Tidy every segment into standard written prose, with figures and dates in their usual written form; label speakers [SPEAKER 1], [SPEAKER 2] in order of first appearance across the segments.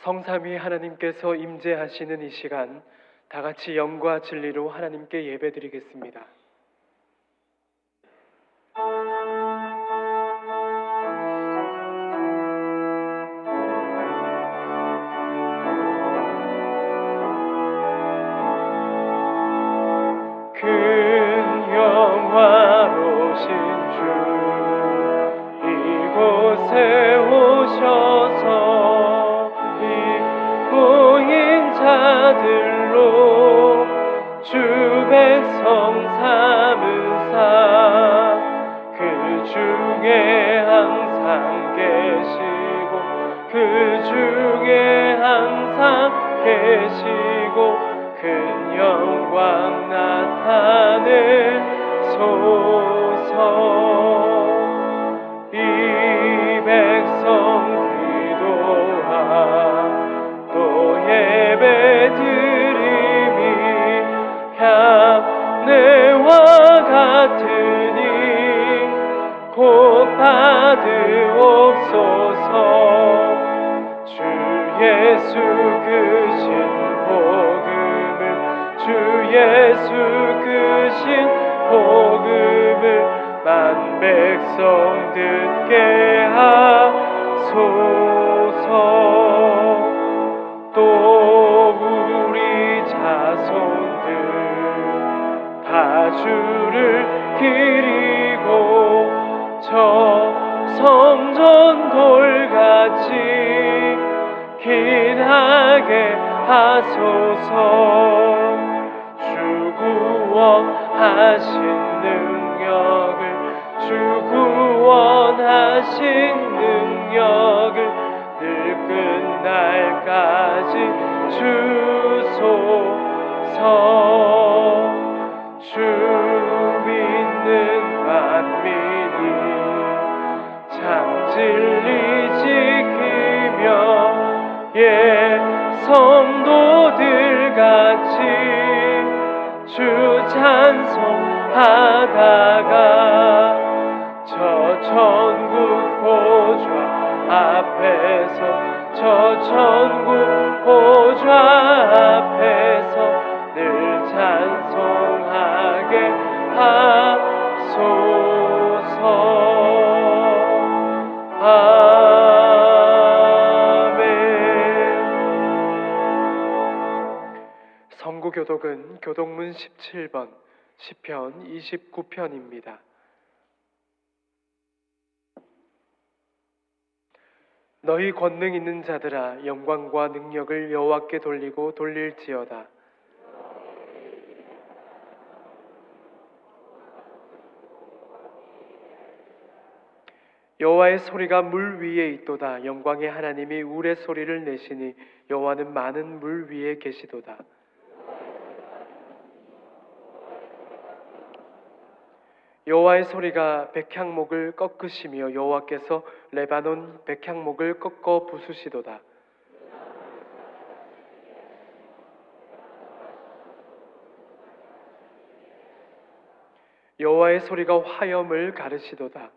[SPEAKER 1] 성삼위 하나님께서 임재하시는 이 시간, 다 같이 영과 진리로 하나님께 예배드리겠습니다. 큰 영화로신 주, 이곳에 오셔서 이 모인 자들로 주 백성 삼으사 그 중에 항상 계시고 그 중에 항상 계시고 큰 영광 나타내소서. 이 백성 기도하 또 예배 드림이 향내와 같으니 곧 받으옵소서. 주 예수 크신 복음을, 주 예수 크신 복음을 만 백성 듣게 하소서. 또 우리 자손들 다 주를 기리고 저 성전 돌같이 기나게 하소서. 주 구원하신 능력을, 주 구원하신 능력을 늘 끝날까지 주소서. 주 믿는 만민이 참 진리 지키며 성도들 같이 주 찬송하다가 저 천국 보좌 앞에서, 저 천국 보좌 앞에서 늘 찬송하게 하소서. 성구교독은 교독문 17번, 시편 29편입니다. 너희 권능 있는 자들아, 영광과 능력을 여호와께 돌리고 돌릴지어다. 여호와의 소리가 물 위에 있도다. 영광의 하나님이 울의 소리를 내시니 여호와는 많은 물 위에 계시도다. 여호와의 소리가 백향목을 꺾으시며 여호와께서 레바논 백향목을 꺾어 부수시도다. 여호와의 소리가 화염을 가르시도다.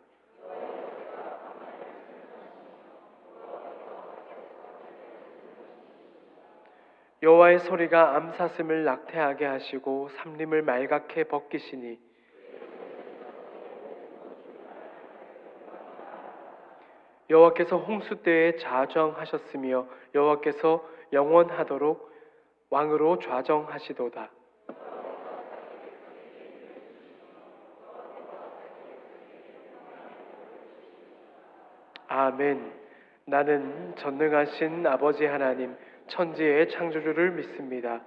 [SPEAKER 1] 여호와의 소리가 암사슴을 낙태하게 하시고 삼림을 말갛게 벗기시니 여호와께서 홍수 때에 좌정하셨으며 여호와께서 영원하도록 왕으로 좌정하시도다. 아멘. 나는 전능하신 아버지 하나님, 천지의 창조주를 믿습니다.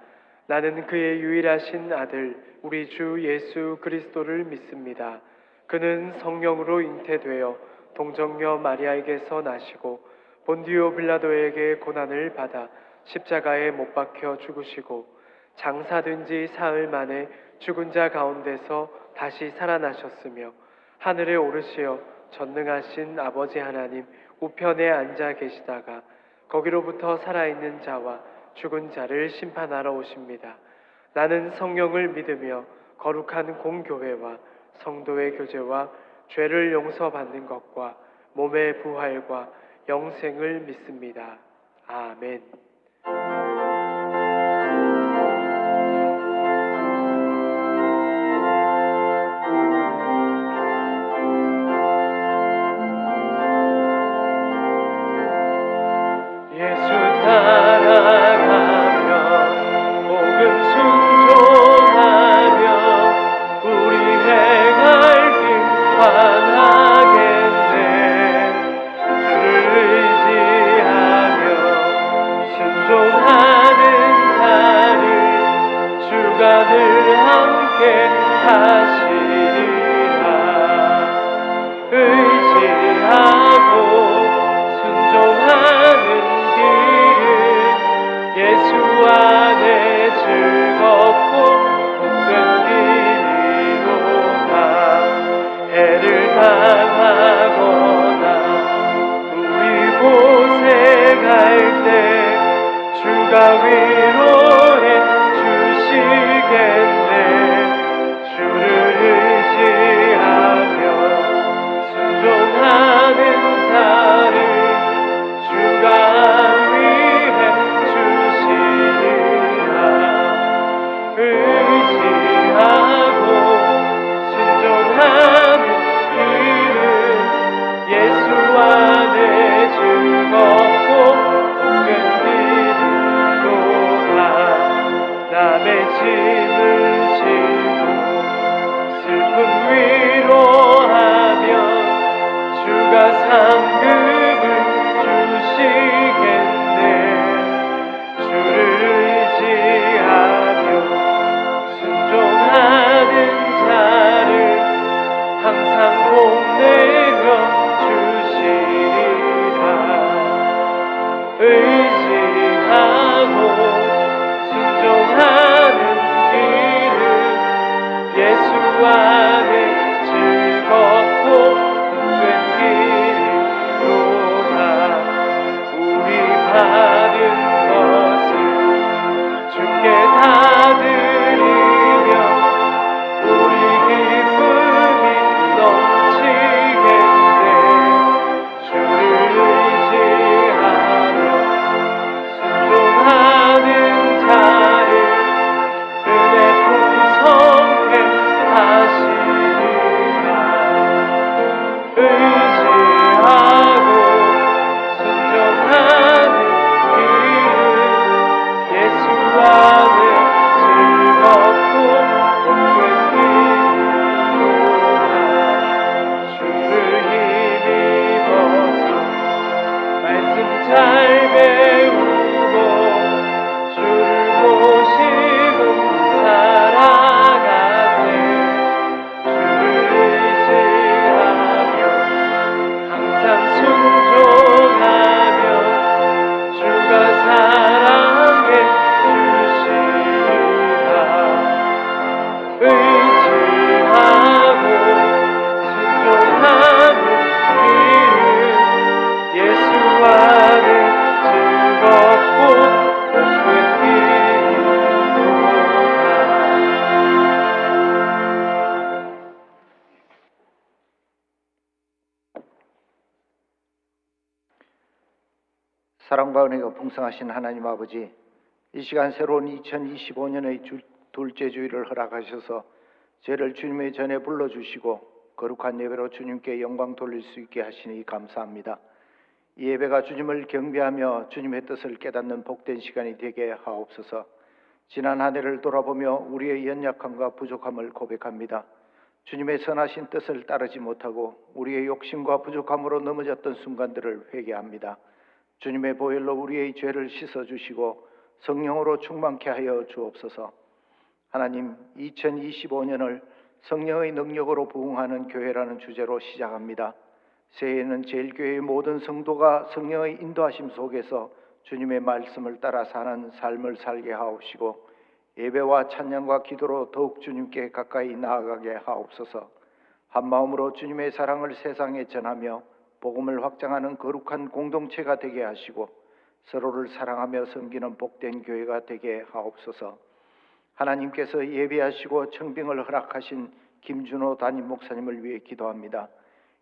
[SPEAKER 1] 나는 그의 유일하신 아들 우리 주 예수 그리스도를 믿습니다. 그는 성령으로 잉태되어 동정녀 마리아에게서 나시고 본디오 빌라도에게 고난을 받아 십자가에 못 박혀 죽으시고 장사된 지 사흘 만에 죽은 자 가운데서 다시 살아나셨으며 하늘에 오르시어 전능하신 아버지 하나님 우편에 앉아 계시다가 거기로부터 살아있는 자와 죽은 자를 심판하러 오십니다. 나는 성령을 믿으며 거룩한 공교회와 성도의 교제와 죄를 용서받는 것과 몸의 부활과 영생을 믿습니다. 아멘. 예수 따라가며 복음 순종하며 우리 행할 길 환하겠네. 주를 의지하며 순종하는 자를 주가 늘 함께 하시리라. 의지하고 순종하는 길은 예수 안에 즐겁고 복된 길이로다. 해를 당하거나 우리 고생할 때 주가 위로해 주시겠네. 주를 의지하며 순종하는 자를 주가 위해 주시리라. 의지하고 순종하는 길은 예수 안에 즐겁고 복된 길이로다. 남의 짐을 지고 슬픔 위로하며 주가 상급을 주시겠네. 주를 의지하며 순종하는 자를 항상 복내려 주시리라. 의지하고 순종하는 길은 예수 안에 즐겁고 복된 길이로다. 우리 받은 것을 주께 다 드리며 우리 기쁨이 넘치겠네. 주를 의지하며 순종하는 자를 은혜 풍성케 하시리라. 의지하고 순종하는 길은 예수 안에 즐겁고 복된 길이로다. 주를 힘입어서 말씀 잘 배우고 주를 모시고 살아가세. 주를 의지하며 항상 순종하며 주가 사랑해 주시리라. 의지하고 순종하는 길은 예수 안에 즐겁고 복된 길이로다.
[SPEAKER 2] 사랑과 은혜가 풍성하신 하나님 아버지, 이 시간 새로운 2025년의 둘째 주일을 허락하셔서 저희를 주님의 전에 불러주시고 거룩한 예배로 주님께 영광 돌릴 수 있게 하시니 감사합니다. 이 예배가 주님을 경배하며 주님의 뜻을 깨닫는 복된 시간이 되게 하옵소서. 지난 한 해를 돌아보며 우리의 연약함과 부족함을 고백합니다. 주님의 선하신 뜻을 따르지 못하고 우리의 욕심과 부족함으로 넘어졌던 순간들을 회개합니다. 주님의 보혈로 우리의 죄를 씻어주시고 성령으로 충만케 하여 주옵소서. 하나님, 2025년을 성령의 능력으로 부흥하는 교회라는 주제로 시작합니다. 새해에는 제일교회의 모든 성도가 성령의 인도하심 속에서 주님의 말씀을 따라 사는 삶을 살게 하옵시고 예배와 찬양과 기도로 더욱 주님께 가까이 나아가게 하옵소서. 한마음으로 주님의 사랑을 세상에 전하며 복음을 확장하는 거룩한 공동체가 되게 하시고 서로를 사랑하며 섬기는 복된 교회가 되게 하옵소서. 하나님께서 예배하시고 청빙을 허락하신 김준호 담임 목사님을 위해 기도합니다.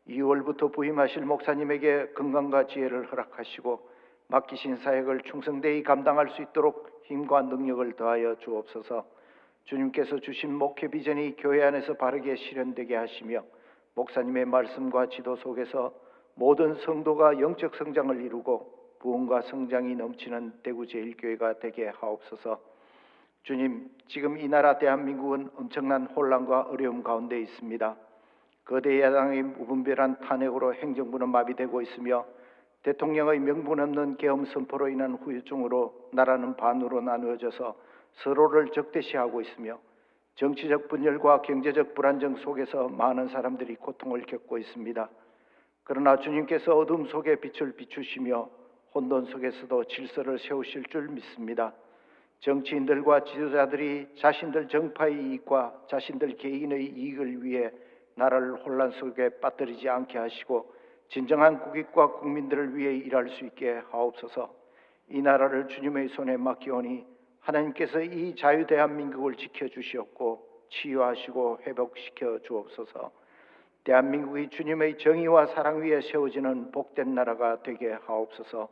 [SPEAKER 2] 2월부터 부임하실 목사님에게 건강과 지혜를 허락하시고 맡기신 사역을 충성되이 감당할 수 있도록 힘과 능력을 더하여 주옵소서. 주님께서 주신 목회 비전이 교회 안에서 바르게 실현되게 하시며 목사님의 말씀과 지도 속에서 모든 성도가 영적 성장을 이루고 부흥과 성장이 넘치는 대구 제1교회가 되게 하옵소서. 주님, 지금 이 나라 대한민국은 엄청난 혼란과 어려움 가운데 있습니다. 거대 야당의 무분별한 탄핵으로 행정부는 마비되고 있으며 대통령의 명분 없는 계엄 선포로 인한 후유증으로 나라는 반으로 나누어져서 서로를 적대시하고 있으며 정치적 분열과 경제적 불안정 속에서 많은 사람들이 고통을 겪고 있습니다. 그러나 주님께서 어둠 속에 빛을 비추시며 혼돈 속에서도 질서를 세우실 줄 믿습니다. 정치인들과 지도자들이 자신들 정파의 이익과 자신들 개인의 이익을 위해 나라를 혼란 속에 빠뜨리지 않게 하시고 진정한 국익과 국민들을 위해 일할 수 있게 하옵소서. 이 나라를 주님의 손에 맡기오니 하나님께서 이 자유 대한민국을 지켜주시옵고 치유하시고 회복시켜 주옵소서. 대한민국이 주님의 정의와 사랑 위에 세워지는 복된 나라가 되게 하옵소서.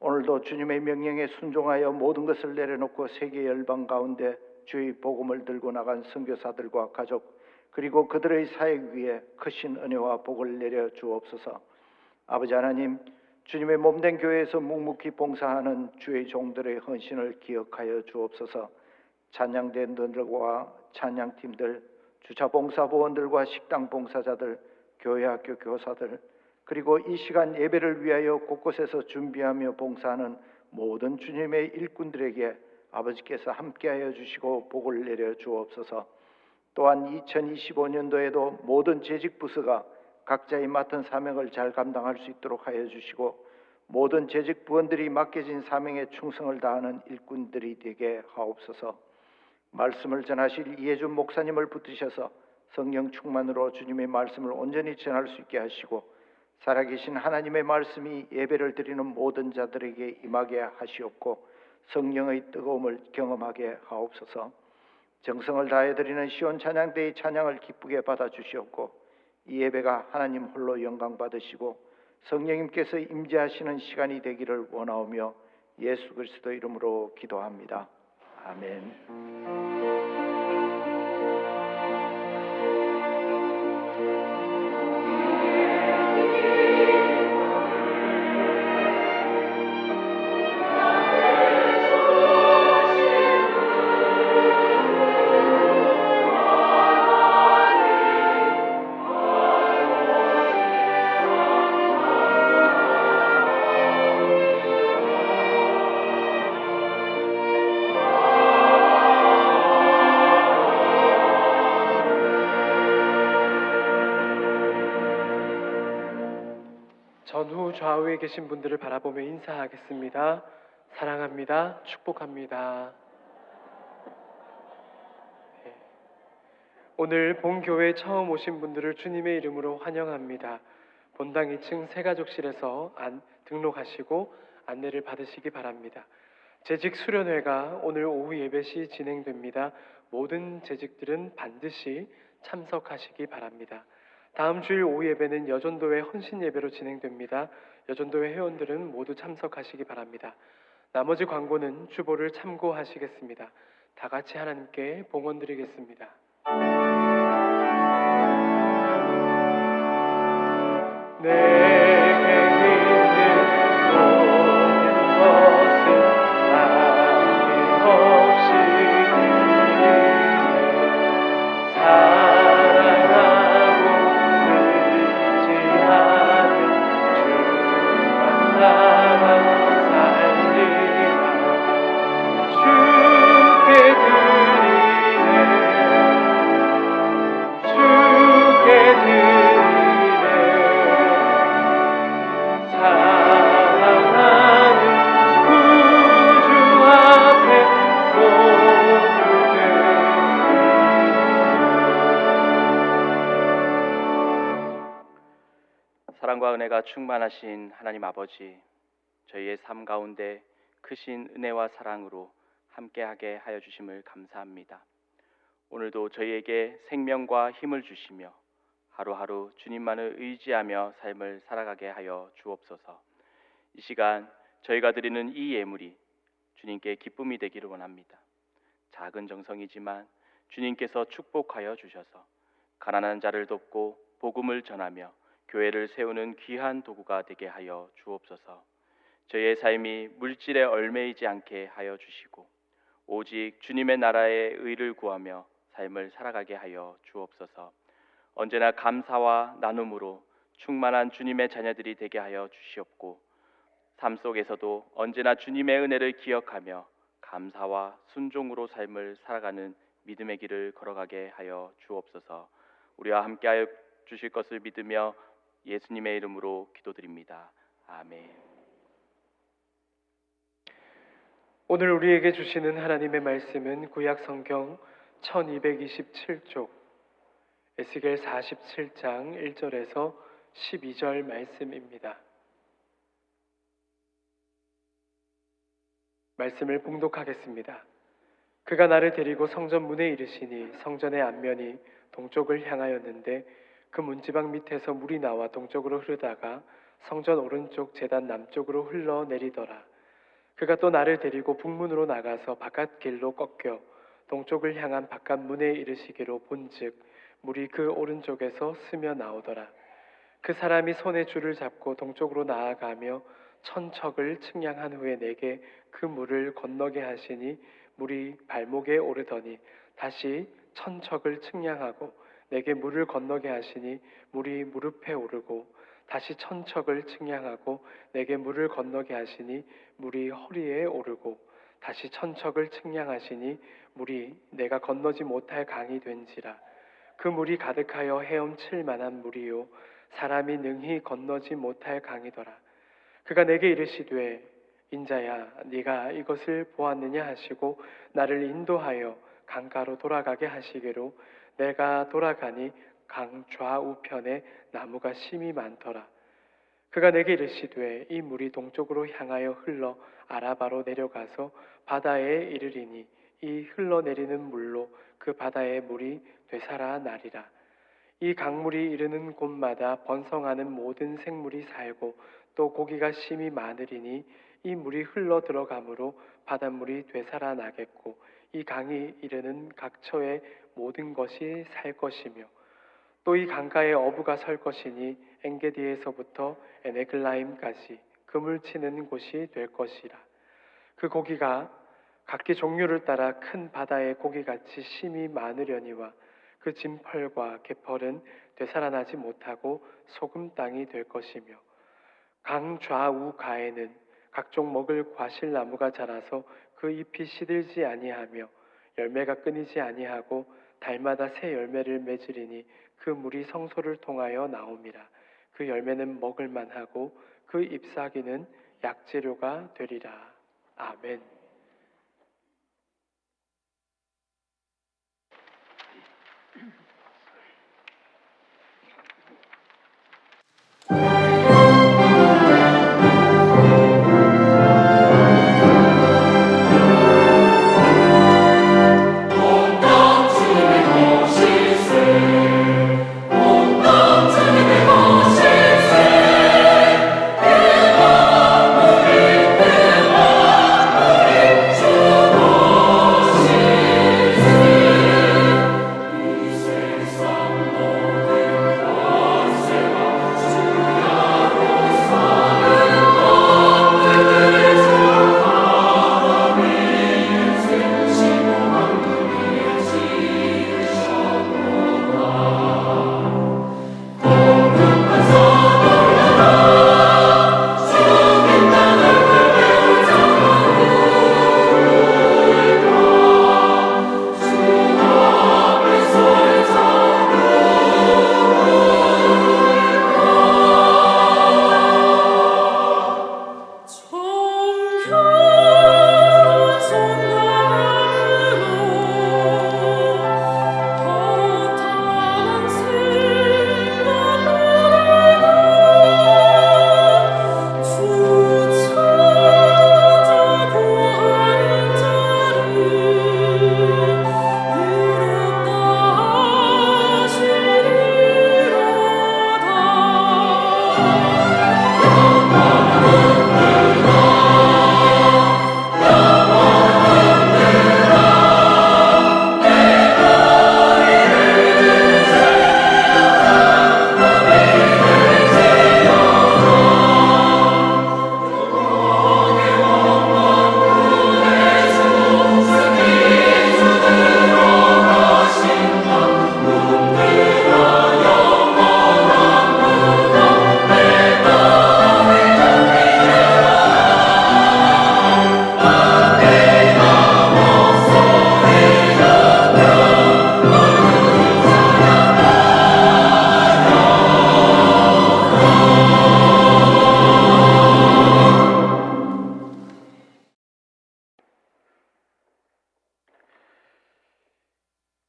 [SPEAKER 2] 오늘도 주님의 명령에 순종하여 모든 것을 내려놓고 세계 열방 가운데 주의 복음을 들고 나간 선교사들과 가족 그리고 그들의 사역 위에 크신 은혜와 복을 내려 주옵소서. 아버지 하나님, 주님의 몸된 교회에서 묵묵히 봉사하는 주의 종들의 헌신을 기억하여 주옵소서. 찬양대원들과 찬양팀들, 주차 봉사보원들과 식당 봉사자들, 교회 학교 교사들, 그리고 이 시간 예배를 위하여 곳곳에서 준비하며 봉사하는 모든 주님의 일꾼들에게 아버지께서 함께하여 주시고 복을 내려 주옵소서. 또한 2025년도에도 모든 재직 부서가 각자의 맡은 사명을 잘 감당할 수 있도록 하여 주시고 모든 재직 부원들이 맡겨진 사명에 충성을 다하는 일꾼들이 되게 하옵소서. 말씀을 전하실 이해준 목사님을 붙드셔서 성령 충만으로 주님의 말씀을 온전히 전할 수 있게 하시고 살아계신 하나님의 말씀이 예배를 드리는 모든 자들에게 임하게 하시옵고 성령의 뜨거움을 경험하게 하옵소서. 정성을 다해 드리는 시온 찬양대의 찬양을 기쁘게 받아주시옵고 이 예배가 하나님 홀로 영광 받으시고 성령님께서 임재하시는 시간이 되기를 원하오며 예수 그리스도 이름으로 기도합니다. 아멘.
[SPEAKER 1] 전후 좌우에 계신 분들을 바라보며 인사하겠습니다. 사랑합니다. 축복합니다. 네. 오늘 본교회에 처음 오신 분들을 주님의 이름으로 환영합니다. 본당 2층 새가족실에서 등록하시고 안내를 받으시기 바랍니다. 재직 수련회가 오늘 오후 예배 시 진행됩니다. 모든 재직들은 반드시 참석하시기 바랍니다. 다음 주일 오후 예배는 여전도회 헌신 예배로 진행됩니다. 여전도회 회원들은 모두 참석하시기 바랍니다. 나머지 광고는 주보를 참고하시겠습니다. 다 같이 하나님께 봉헌 드리겠습니다.
[SPEAKER 3] 사랑과 은혜가 충만하신 하나님 아버지, 저희의 삶 가운데 크신 은혜와 사랑으로 함께하게 하여 주심을 감사합니다. 오늘도 저희에게 생명과 힘을 주시며 하루하루 주님만을 의지하며 삶을 살아가게 하여 주옵소서. 이 시간 저희가 드리는 이 예물이 주님께 기쁨이 되기를 원합니다. 작은 정성이지만 주님께서 축복하여 주셔서 가난한 자를 돕고 복음을 전하며 교회를 세우는 귀한 도구가 되게 하여 주옵소서. 저희의 삶이 물질에 얽매이지 않게 하여 주시고 오직 주님의 나라의 의를 구하며 삶을 살아가게 하여 주옵소서. 언제나 감사와 나눔으로 충만한 주님의 자녀들이 되게 하여 주시옵고 삶 속에서도 언제나 주님의 은혜를 기억하며 감사와 순종으로 삶을 살아가는 믿음의 길을 걸어가게 하여 주옵소서. 우리와 함께하여 주실 것을 믿으며 예수님의 이름으로 기도드립니다. 아멘.
[SPEAKER 1] 오늘 우리에게 주시는 하나님의 말씀은 구약 성경 1227쪽 에스겔 47장 1절에서 12절 말씀입니다. 말씀을 봉독하겠습니다. 그가 나를 데리고 성전 문에 이르시니 성전의 앞면이 동쪽을 향하였는데 그 문지방 밑에서 물이 나와 동쪽으로 흐르다가 성전 오른쪽 제단 남쪽으로 흘러내리더라. 그가 또 나를 데리고 북문으로 나가서 바깥 길로 꺾여 동쪽을 향한 바깥 문에 이르시기로 본즉 물이 그 오른쪽에서 스며 나오더라. 그 사람이 손에 줄을 잡고 동쪽으로 나아가며 천척을 측량한 후에 내게 그 물을 건너게 하시니 물이 발목에 오르더니 다시 천척을 측량하고 내게 물을 건너게 하시니 물이 무릎에 오르고 다시 천척을 측량하고 내게 물을 건너게 하시니 물이 허리에 오르고 다시 천척을 측량하시니 물이 내가 건너지 못할 강이 된지라. 그 물이 가득하여 헤엄칠 만한 물이요 사람이 능히 건너지 못할 강이더라. 그가 내게 이르시되 인자야 네가 이것을 보았느냐 하시고 나를 인도하여 강가로 돌아가게 하시기로 내가 돌아가니 강 좌우편에 나무가 심이 많더라. 그가 내게 이르시되 이 물이 동쪽으로 향하여 흘러 아라바로 내려가서 바다에 이르리니 이 흘러내리는 물로 그 바다의 물이 되살아나리라. 이 강물이 이르는 곳마다 번성하는 모든 생물이 살고 또 고기가 심이 많으리니 이 물이 흘러 들어가므로 바닷물이 되살아나겠고 이 강이 이르는 각처의 모든 것이 살 것이며 또 이 강가에 어부가 설 것이니 엔게디에서부터 에네글라임까지 그물 치는 곳이 될 것이라. 그 고기가 각기 종류를 따라 큰 바다의 고기같이 심이 많으려니와 그 진펄과 개펄은 되살아나지 못하고 소금 땅이 될 것이며 강 좌우 가에는 각종 먹을 과실나무가 자라서 그 잎이 시들지 아니하며 열매가 끊이지 아니하고 달마다 새 열매를 맺으리니 그 물이 성소를 통하여 나옴이라. 그 열매는 먹을 만하고 그 잎사귀는 약재료가 되리라. 아멘.
[SPEAKER 4] 그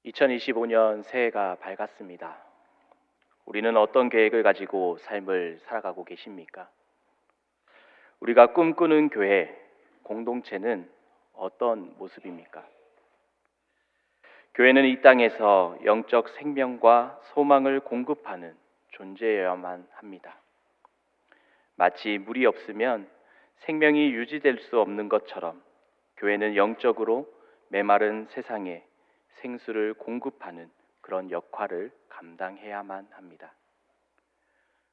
[SPEAKER 3] 2025년 새해가 밝았습니다. 우리는 어떤 계획을 가지고 삶을 살아가고 계십니까? 우리가 꿈꾸는 교회, 공동체는 어떤 모습입니까? 교회는 이 땅에서 영적 생명과 소망을 공급하는 존재여야만 합니다. 마치 물이 없으면 생명이 유지될 수 없는 것처럼 교회는 영적으로 메마른 세상에 생수를 공급하는 그런 역할을 감당해야만 합니다.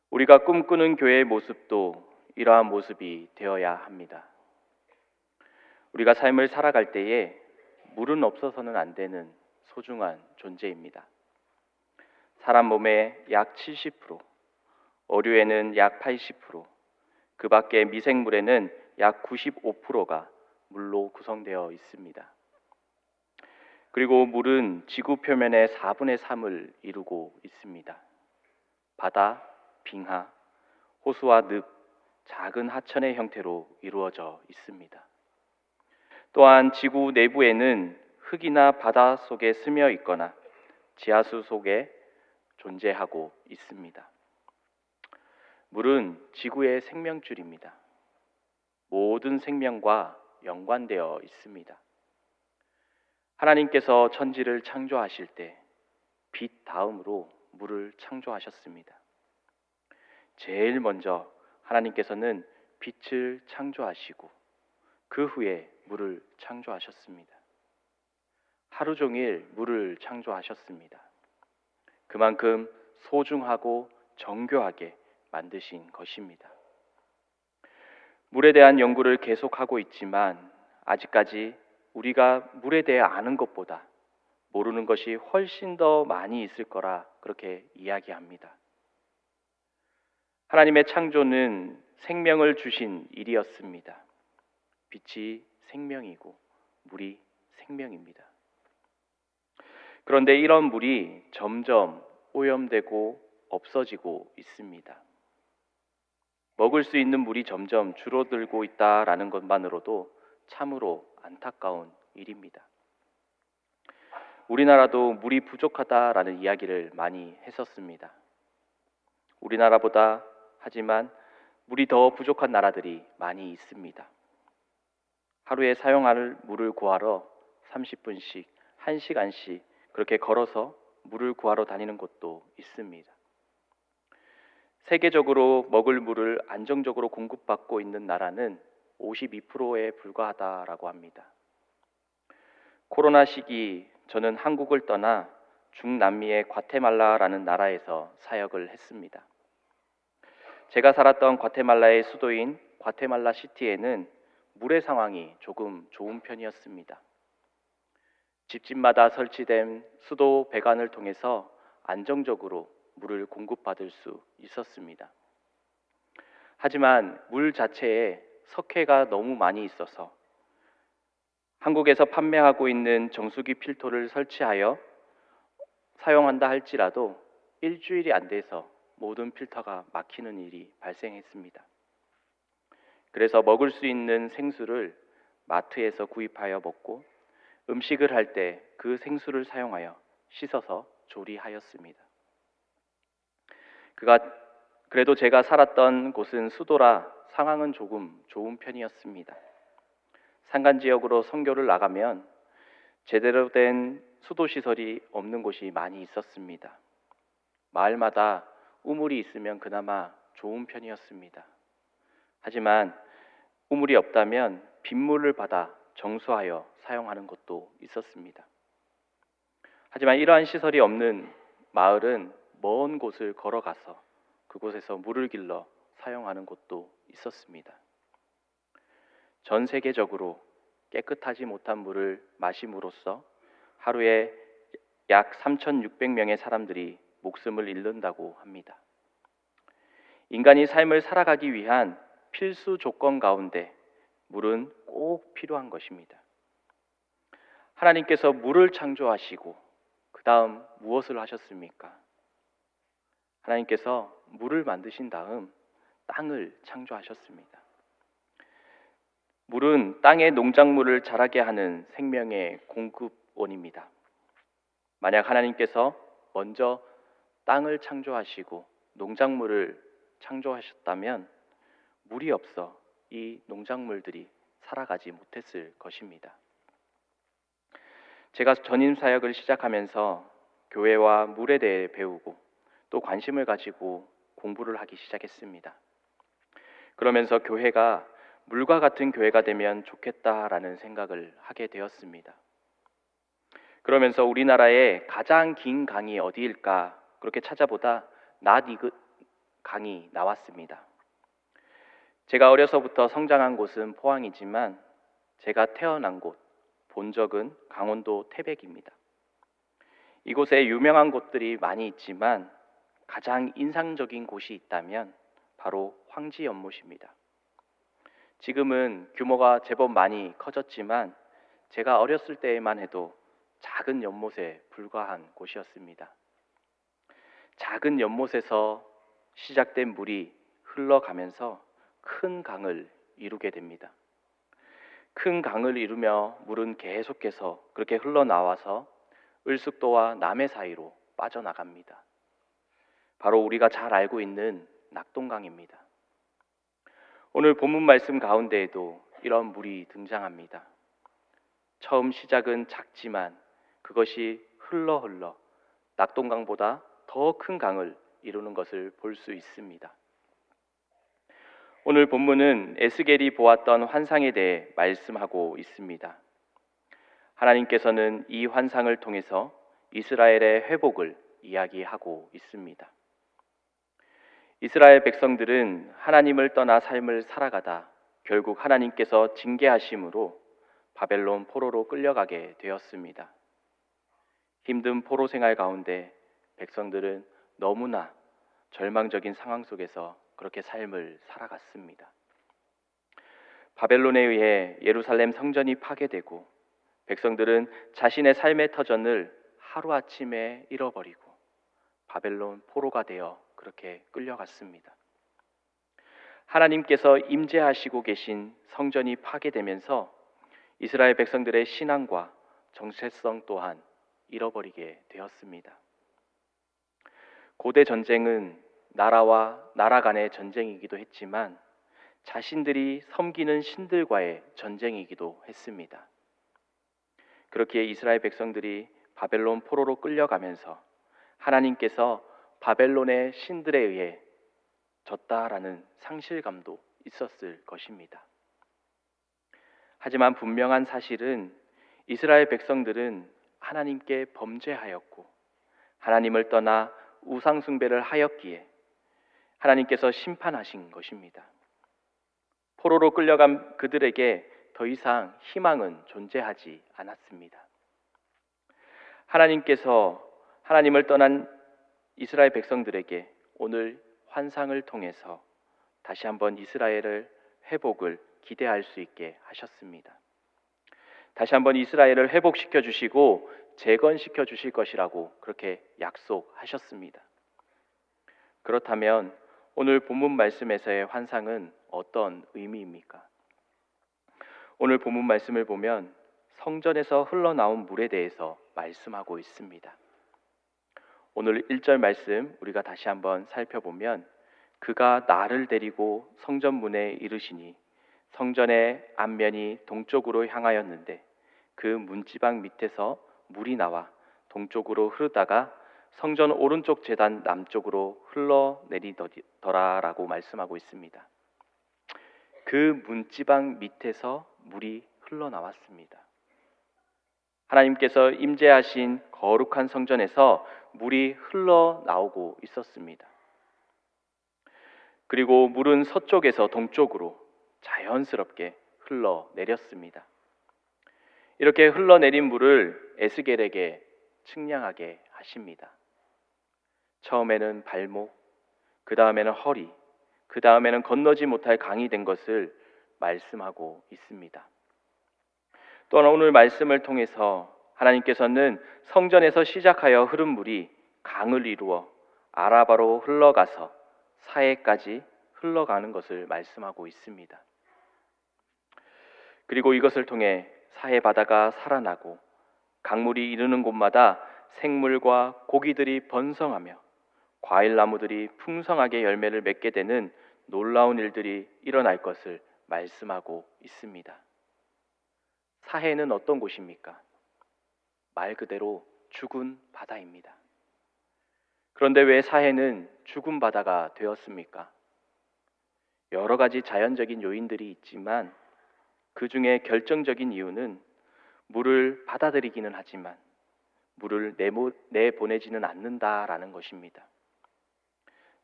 [SPEAKER 3] 우리가 꿈꾸는 교회의 모습도 이러한 모습이 되어야 합니다. 우리가 삶을 살아갈 때에 물은 없어서는 안 되는 소중한 존재입니다. 사람 몸의 약 70%, 어류에는 약 80%, 그 밖에 미생물에는 약 95%가 물로 구성되어 있습니다. 그리고 물은 지구 표면의 4분의 3을 이루고 있습니다. 바다, 빙하, 호수와 늪, 작은 하천의 형태로 이루어져 있습니다. 또한 지구 내부에는 흙이나 바다 속에 스며 있거나 지하수 속에 존재하고 있습니다. 물은 지구의 생명줄입니다. 모든 생명과 연관되어 있습니다. 하나님께서 천지를 창조하실 때 빛 다음으로 물을 창조하셨습니다. 제일 먼저 하나님께서는 빛을 창조하시고 그 후에 물을 창조하셨습니다. 하루 종일 물을 창조하셨습니다. 그만큼 소중하고 정교하게 만드신 것입니다. 물에 대한 연구를 계속하고 있지만 아직까지 우리가 물에 대해 아는 것보다 모르는 것이 훨씬 더 많이 있을 거라 그렇게 이야기합니다. 하나님의 창조는 생명을 주신 일이었습니다. 빛이 생명이고 물이 생명입니다. 그런데 이런 물이 점점 오염되고 없어지고 있습니다. 먹을 수 있는 물이 점점 줄어들고 있다라는 것만으로도 참으로 안타까운 일입니다. 우리나라도 물이 부족하다라는 이야기를 많이 했었습니다. 우리나라보다 하지만 물이 더 부족한 나라들이 많이 있습니다. 하루에 사용할 물을 구하러 30분씩, 1시간씩 그렇게 걸어서 물을 구하러 다니는 곳도 있습니다. 세계적으로 먹을 물을 안정적으로 공급받고 있는 나라는 52%에 불과하다라고 합니다. 코로나 시기 저는 한국을 떠나 중남미의 과테말라라는 나라에서 사역을 했습니다. 제가 살았던 과테말라의 수도인 과테말라 시티에는 물의 상황이 조금 좋은 편이었습니다. 집집마다 설치된 수도 배관을 통해서 안정적으로 물을 공급받을 수 있었습니다. 하지만 물 자체에 석회가 너무 많이 있어서 한국에서 판매하고 있는 정수기 필터를 설치하여 사용한다 할지라도 일주일이 안 돼서 모든 필터가 막히는 일이 발생했습니다. 그래서 먹을 수 있는 생수를 마트에서 구입하여 먹고 음식을 할 때 그 생수를 사용하여 씻어서 조리하였습니다. 그래도 제가 살았던 곳은 수도라 상황은 조금 좋은 편이었습니다. 산간 지역으로 선교를 나가면 제대로 된 수도 시설이 없는 곳이 많이 있었습니다. 마을마다 우물이 있으면 그나마 좋은 편이었습니다. 하지만 우물이 없다면 빗물을 받아 정수하여 사용하는 곳도 있었습니다. 하지만 이러한 시설이 없는 마을은 먼 곳을 걸어가서 그곳에서 물을 길러 사용하는 곳도 있었습니다. 전 세계적으로 깨끗하지 못한 물을 마심으로써 하루에 약 3,600명의 사람들이 목숨을 잃는다고 합니다. 인간이 삶을 살아가기 위한 필수 조건 가운데 물은 꼭 필요한 것입니다. 하나님께서 물을 창조하시고 그 다음 무엇을 하셨습니까? 하나님께서 물을 만드신 다음 땅을 창조하셨습니다. 물은 땅의 농작물을 자라게 하는 생명의 공급원입니다. 만약 하나님께서 먼저 땅을 창조하시고 농작물을 창조하셨다면 물이 없어 이 농작물들이 살아가지 못했을 것입니다. 제가 전임 사역을 시작하면서 교회와 물에 대해 배우고 또 관심을 가지고 공부를 하기 시작했습니다. 그러면서 교회가 물과 같은 교회가 되면 좋겠다라는 생각을 하게 되었습니다. 그러면서 우리나라의 가장 긴 강이 어디일까 그렇게 찾아보다 낫이그 강이 나왔습니다. 제가 어려서부터 성장한 곳은 포항이지만 제가 태어난 곳, 본적은 강원도 태백입니다. 이곳에 유명한 곳들이 많이 있지만 가장 인상적인 곳이 있다면 바로 황지 연못입니다. 지금은 규모가 제법 많이 커졌지만 제가 어렸을 때에만 해도 작은 연못에 불과한 곳이었습니다. 작은 연못에서 시작된 물이 흘러가면서 큰 강을 이루게 됩니다. 큰 강을 이루며 물은 계속해서 그렇게 흘러나와서 을숙도와 남해 사이로 빠져나갑니다. 바로 우리가 잘 알고 있는 낙동강입니다. 오늘 본문 말씀 가운데에도 이런 물이 등장합니다. 처음 시작은 작지만 그것이 흘러 낙동강보다 더 큰 강을 이루는 것을 볼 수 있습니다. 오늘 본문은 에스겔이 보았던 환상에 대해 말씀하고 있습니다. 하나님께서는 이 환상을 통해서 이스라엘의 회복을 이야기하고 있습니다. 이스라엘 백성들은 하나님을 떠나 삶을 살아가다 결국 하나님께서 징계하심으로 바벨론 포로로 끌려가게 되었습니다. 힘든 포로 생활 가운데 백성들은 너무나 절망적인 상황 속에서 그렇게 삶을 살아갔습니다. 바벨론에 의해 예루살렘 성전이 파괴되고 백성들은 자신의 삶의 터전을 하루아침에 잃어버리고 바벨론 포로가 되어 그렇게 끌려갔습니다. 하나님께서 임재하시고 계신 성전이 파괴되면서 이스라엘 백성들의 신앙과 정체성 또한 잃어버리게 되었습니다. 고대 전쟁은 나라와 나라 간의 전쟁이기도 했지만 자신들이 섬기는 신들과의 전쟁이기도 했습니다. 그렇기에 이스라엘 백성들이 바벨론 포로로 끌려가면서 하나님께서 바벨론의 신들에 의해 졌다라는 상실감도 있었을 것입니다. 하지만 분명한 사실은 이스라엘 백성들은 하나님께 범죄하였고 하나님을 떠나 우상 숭배를 하였기에 하나님께서 심판하신 것입니다. 포로로 끌려간 그들에게 더 이상 희망은 존재하지 않았습니다. 하나님께서 하나님을 떠난 이스라엘 백성들에게 오늘 환상을 통해서 다시 한번 이스라엘을 회복을 기대할 수 있게 하셨습니다. 다시 한번 이스라엘을 회복시켜 주시고 재건시켜 주실 것이라고 그렇게 약속하셨습니다. 그렇다면 오늘 본문 말씀에서의 환상은 어떤 의미입니까? 오늘 본문 말씀을 보면 성전에서 흘러나온 물에 대해서 말씀하고 있습니다. 오늘 1절 말씀 우리가 다시 한번 살펴보면 그가 나를 데리고 성전 문에 이르시니 성전의 앞면이 동쪽으로 향하였는데 그 문지방 밑에서 물이 나와 동쪽으로 흐르다가 성전 오른쪽 제단 남쪽으로 흘러내리더라라고 말씀하고 있습니다. 그 문지방 밑에서 물이 흘러나왔습니다. 하나님께서 임재하신 거룩한 성전에서 물이 흘러나오고 있었습니다. 그리고 물은 서쪽에서 동쪽으로 자연스럽게 흘러내렸습니다. 이렇게 흘러내린 물을 에스겔에게 측량하게 하십니다. 처음에는 발목, 그 다음에는 허리, 그 다음에는 건너지 못할 강이 된 것을 말씀하고 있습니다. 또한 오늘 말씀을 통해서 하나님께서는 성전에서 시작하여 흐른 물이 강을 이루어 아라바로 흘러가서 사해까지 흘러가는 것을 말씀하고 있습니다. 그리고 이것을 통해 사해 바다가 살아나고 강물이 이르는 곳마다 생물과 고기들이 번성하며 과일나무들이 풍성하게 열매를 맺게 되는 놀라운 일들이 일어날 것을 말씀하고 있습니다. 사해는 어떤 곳입니까? 말 그대로 죽은 바다입니다. 그런데 왜 사해는 죽은 바다가 되었습니까? 여러 가지 자연적인 요인들이 있지만 그 중에 결정적인 이유는 물을 받아들이기는 하지만 물을 내보내지는 않는다라는 것입니다.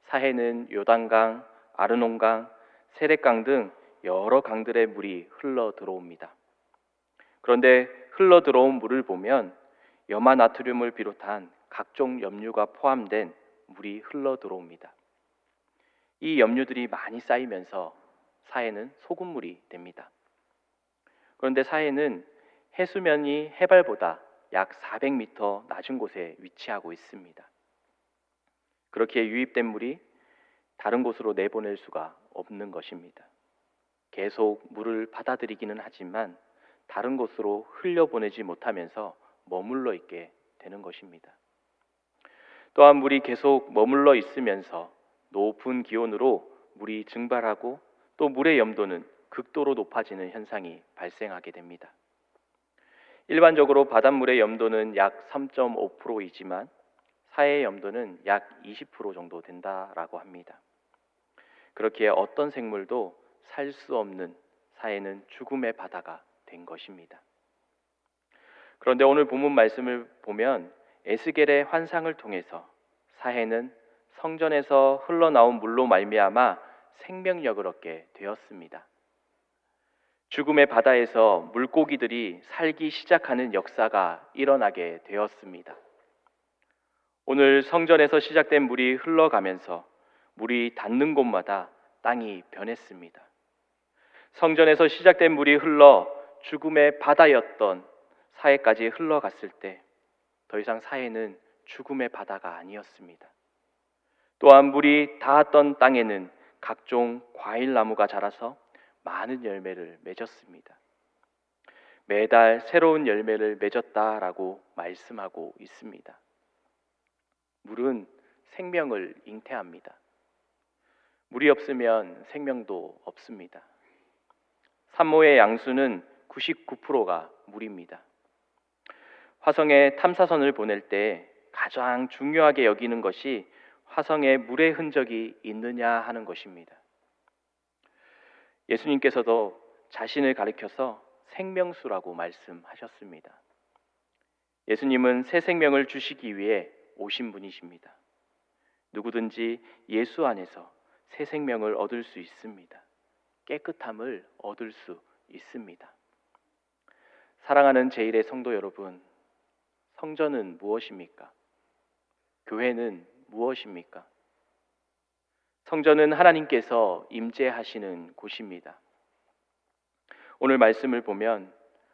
[SPEAKER 3] 사해는 요단강, 아르논강, 세렛강 등 여러 강들의 물이 흘러 들어옵니다. 그런데 흘러 들어온 물을 보면 염화나트륨을 비롯한 각종 염류가 포함된 물이 흘러 들어옵니다. 이 염류들이 많이 쌓이면서 사해는 소금물이 됩니다. 그런데 사해는 해수면이 해발보다 약 400m 낮은 곳에 위치하고 있습니다. 그렇게 유입된 물이 다른 곳으로 내보낼 수가 없는 것입니다. 계속 물을 받아들이기는 하지만 다른 곳으로 흘려보내지 못하면서 머물러 있게 되는 것입니다. 또한 물이 계속 머물러 있으면서 높은 기온으로 물이 증발하고 또 물의 염도는 극도로 높아지는 현상이 발생하게 됩니다. 일반적으로 바닷물의 염도는 약 3.5%이지만 사해의 염도는 약 20% 정도 된다라고 합니다. 그렇기에 어떤 생물도 살 수 없는 사해는 죽음의 바다가 된 것입니다. 그런데 오늘 본문 말씀을 보면 에스겔의 환상을 통해서 사해는 성전에서 흘러나온 물로 말미암아 생명력을 얻게 되었습니다. 죽음의 바다에서 물고기들이 살기 시작하는 역사가 일어나게 되었습니다. 오늘 성전에서 시작된 물이 흘러가면서 물이 닿는 곳마다 땅이 변했습니다. 성전에서 시작된 물이 흘러 죽음의 바다였던 사해까지 흘러갔을 때 더 이상 사해는 죽음의 바다가 아니었습니다. 또한 물이 닿았던 땅에는 각종 과일나무가 자라서 많은 열매를 맺었습니다. 매달 새로운 열매를 맺었다라고 말씀하고 있습니다. 물은 생명을 잉태합니다. 물이 없으면 생명도 없습니다. 산모의 양수는 99%가 물입니다. 화성에 탐사선을 보낼 때 가장 중요하게 여기는 것이 화성에 물의 흔적이 있느냐 하는 것입니다. 예수님께서도 자신을 가리켜서 생명수라고 말씀하셨습니다. 예수님은 새 생명을 주시기 위해 오신 분이십니다. 누구든지 예수 안에서 새 생명을 얻을 수 있습니다. 깨끗함을 얻을 수 있습니다. 사랑하는 제1의 성도 여러분, 성전은 무엇입니까? 교회는 무엇입니까? 성전은 하나님께서 임재하시는 곳입니다. 오늘 말씀을 보면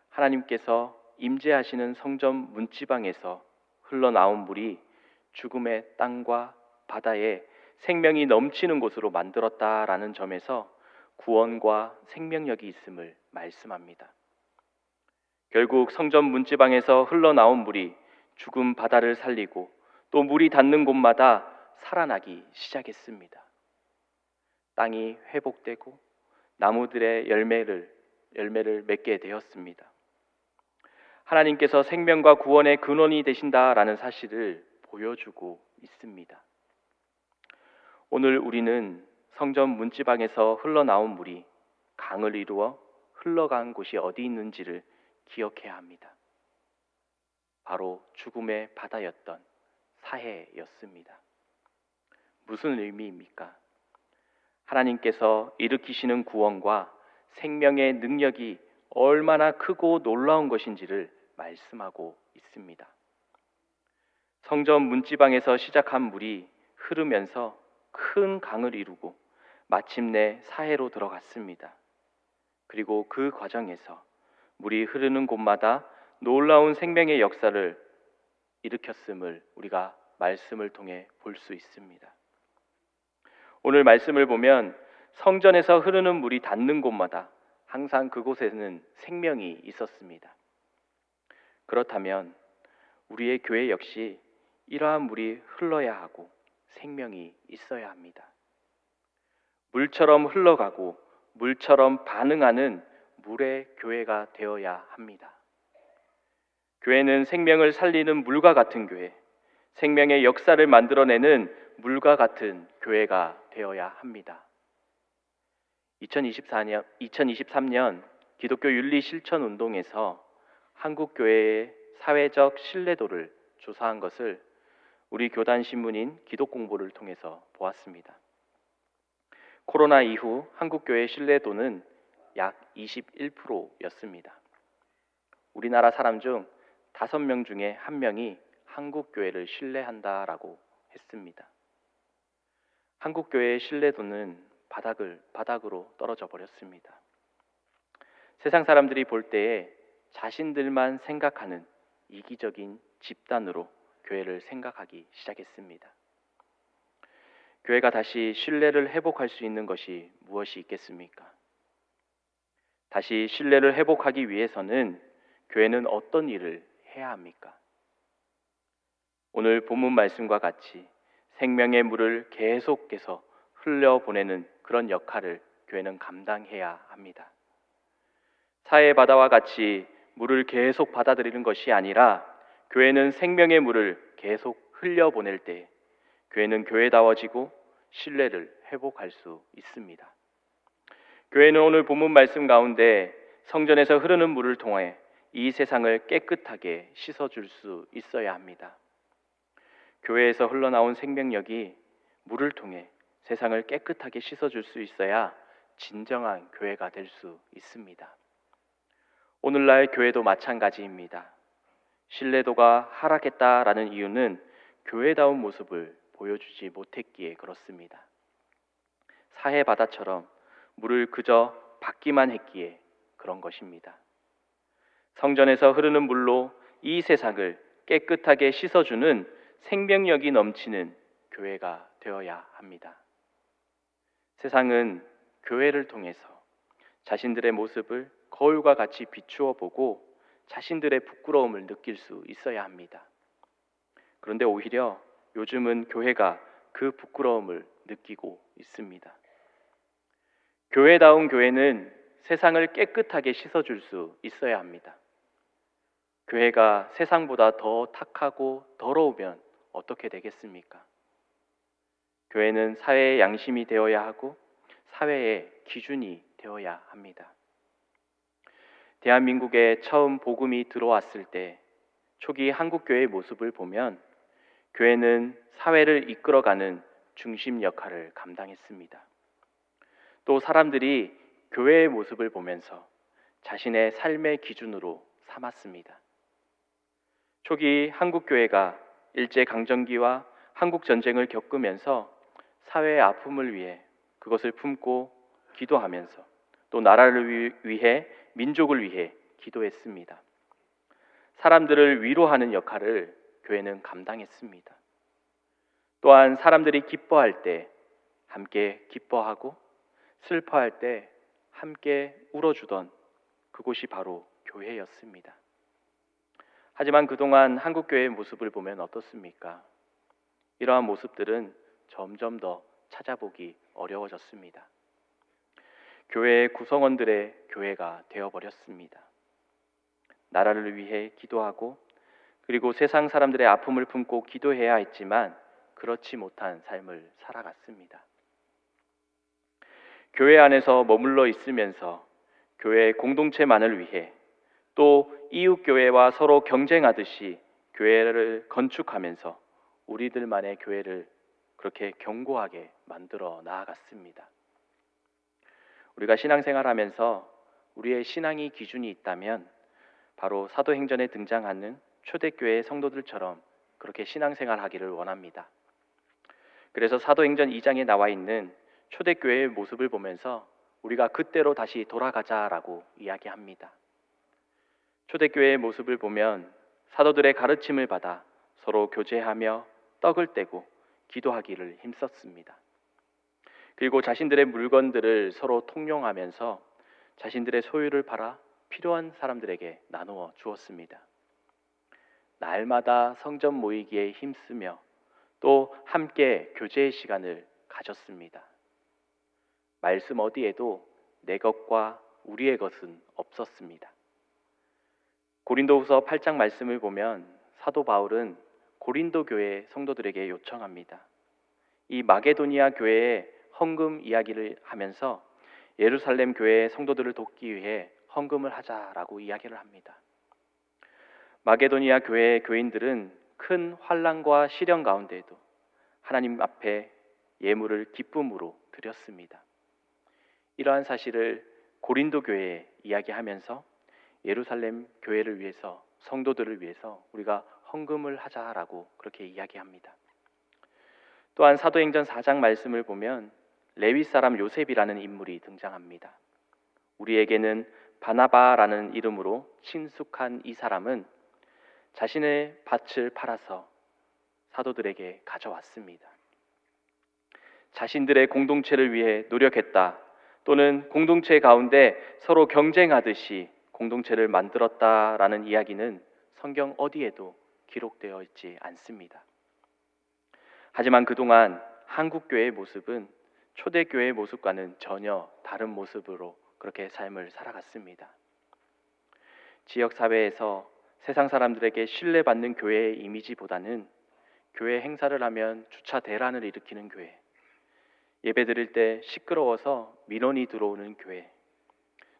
[SPEAKER 3] 하나님께서 임재하시는 성전 문지방에서 흘러나온 물이 죽음의 땅과 바다에 생명이 넘치는 곳으로 만들었다라는 점에서 구원과 생명력이 있음을 말씀합니다. 결국 성전 문지방에서 흘러나온 물이 죽은 바다를 살리고 또 물이 닿는 곳마다 살아나기 시작했습니다. 땅이 회복되고 나무들의 열매를 맺게 되었습니다. 하나님께서 생명과 구원의 근원이 되신다라는 사실을 보여주고 있습니다. 오늘 우리는 성전 문지방에서 흘러나온 물이 강을 이루어 흘러간 곳이 어디 있는지를 기억해야 합니다. 바로 죽음의 바다였던 사해였습니다. 무슨 의미입니까? 하나님께서 일으키시는 구원과 생명의 능력이 얼마나 크고 놀라운 것인지를 말씀하고 있습니다. 성전 문지방에서 시작한 물이 흐르면서 큰 강을 이루고 마침내 사해로 들어갔습니다. 그리고 그 과정에서 물이 흐르는 곳마다 놀라운 생명의 역사를 일으켰음을 우리가 말씀을 통해 볼 수 있습니다. 오늘 말씀을 보면 성전에서 흐르는 물이 닿는 곳마다 항상 그곳에는 생명이 있었습니다. 그렇다면 우리의 교회 역시 이러한 물이 흘러야 하고 생명이 있어야 합니다. 물처럼 흘러가고 물처럼 반응하는 물의 교회가 되어야 합니다. 교회는 생명을 살리는 물과 같은 교회, 생명의 역사를 만들어내는 물과 같은 교회가 되어야 합니다. 2023년 기독교 윤리 실천 운동에서 한국 교회의 사회적 신뢰도를 조사한 것을 우리 교단 신문인 기독공보를 통해서 보았습니다. 코로나 이후 한국 교회의 신뢰도는 약 21%였습니다. 우리나라 사람 중 5명 중에 1명이 한국 교회를 신뢰한다라고 했습니다. 한국 교회의 신뢰도는 바닥으로 떨어져 버렸습니다. 세상 사람들이 볼 때에 자신들만 생각하는 이기적인 집단으로 교회를 생각하기 시작했습니다. 교회가 다시 신뢰를 회복할 수 있는 것이 무엇이 있겠습니까? 다시 신뢰를 회복하기 위해서는 교회는 어떤 일을 해야 합니까? 오늘 본문 말씀과 같이 생명의 물을 계속해서 흘려보내는 그런 역할을 교회는 감당해야 합니다. 사해 바다와 같이 물을 계속 받아들이는 것이 아니라 교회는 생명의 물을 계속 흘려보낼 때 교회는 교회다워지고 신뢰를 회복할 수 있습니다. 교회는 오늘 본문 말씀 가운데 성전에서 흐르는 물을 통해 이 세상을 깨끗하게 씻어줄 수 있어야 합니다. 교회에서 흘러나온 생명력이 물을 통해 세상을 깨끗하게 씻어줄 수 있어야 진정한 교회가 될 수 있습니다. 오늘날 교회도 마찬가지입니다. 신뢰도가 하락했다라는 이유는 교회다운 모습을 보여주지 못했기에 그렇습니다. 사해 바다처럼 물을 그저 받기만 했기에 그런 것입니다. 성전에서 흐르는 물로 이 세상을 깨끗하게 씻어주는 생명력이 넘치는 교회가 되어야 합니다. 세상은 교회를 통해서 자신들의 모습을 거울과 같이 비추어 보고 자신들의 부끄러움을 느낄 수 있어야 합니다. 그런데 오히려 요즘은 교회가 그 부끄러움을 느끼고 있습니다. 교회다운 교회는 세상을 깨끗하게 씻어줄 수 있어야 합니다. 교회가 세상보다 더 탁하고 더러우면 어떻게 되겠습니까? 교회는 사회의 양심이 되어야 하고 사회의 기준이 되어야 합니다. 대한민국에 처음 복음이 들어왔을 때 초기 한국교회의 모습을 보면 교회는 사회를 이끌어가는 중심 역할을 감당했습니다. 또 사람들이 교회의 모습을 보면서 자신의 삶의 기준으로 삼았습니다. 초기 한국교회가 일제강점기와 한국전쟁을 겪으면서 사회의 아픔을 위해 그것을 품고 기도하면서 또 나라를 위해 민족을 위해 기도했습니다. 사람들을 위로하는 역할을 교회는 감당했습니다. 또한 사람들이 기뻐할 때 함께 기뻐하고 슬퍼할 때 함께 울어주던 그곳이 바로 교회였습니다. 하지만 그동안 한국교회의 모습을 보면 어떻습니까? 이러한 모습들은 점점 더 찾아보기 어려워졌습니다. 교회의 구성원들의 교회가 되어버렸습니다. 나라를 위해 기도하고 그리고 세상 사람들의 아픔을 품고 기도해야 했지만 그렇지 못한 삶을 살아갔습니다. 교회 안에서 머물러 있으면서 교회의 공동체만을 위해 또 이웃교회와 서로 경쟁하듯이 교회를 건축하면서 우리들만의 교회를 그렇게 견고하게 만들어 나아갔습니다. 우리가 신앙생활하면서 우리의 신앙이 기준이 있다면 바로 사도행전에 등장하는 초대교회의 성도들처럼 그렇게 신앙생활하기를 원합니다. 그래서 사도행전 2장에 나와 있는 초대교회의 모습을 보면서 우리가 그때로 다시 돌아가자라고 이야기합니다. 초대교회의 모습을 보면 사도들의 가르침을 받아 서로 교제하며 떡을 떼고 기도하기를 힘썼습니다. 그리고 자신들의 물건들을 서로 통용하면서 자신들의 소유를 팔아 필요한 사람들에게 나누어 주었습니다. 날마다 성전 모이기에 힘쓰며 또 함께 교제의 시간을 가졌습니다. 말씀 어디에도 내 것과 우리의 것은 없었습니다. 고린도후서 8장 말씀을 보면 사도 바울은 고린도 교회 성도들에게 요청합니다. 이 마게도니아 교회의 헌금 이야기를 하면서 예루살렘 교회의 성도들을 돕기 위해 헌금을 하자라고 이야기를 합니다. 마게도니아 교회의 교인들은 큰 환난과 시련 가운데에도 하나님 앞에 예물을 기쁨으로 드렸습니다. 이러한 사실을 고린도 교회에 이야기하면서 예루살렘 교회를 위해서, 성도들을 위해서 우리가 헌금을 하자라고 그렇게 이야기합니다. 또한 사도행전 4장 말씀을 보면 레위 사람 요셉이라는 인물이 등장합니다. 우리에게는 바나바라는 이름으로 친숙한 이 사람은 자신의 밭을 팔아서 사도들에게 가져왔습니다. 자신들의 공동체를 위해 노력했다, 또는 공동체 가운데 서로 경쟁하듯이 공동체를 만들었다라는 이야기는 성경 어디에도 기록되어 있지 않습니다. 하지만 그동안 한국교회의 모습은 초대교회의 모습과는 전혀 다른 모습으로 그렇게 삶을 살아갔습니다. 지역사회에서 세상 사람들에게 신뢰받는 교회의 이미지보다는 교회 행사를 하면 주차 대란을 일으키는 교회, 예배 드릴 때 시끄러워서 민원이 들어오는 교회,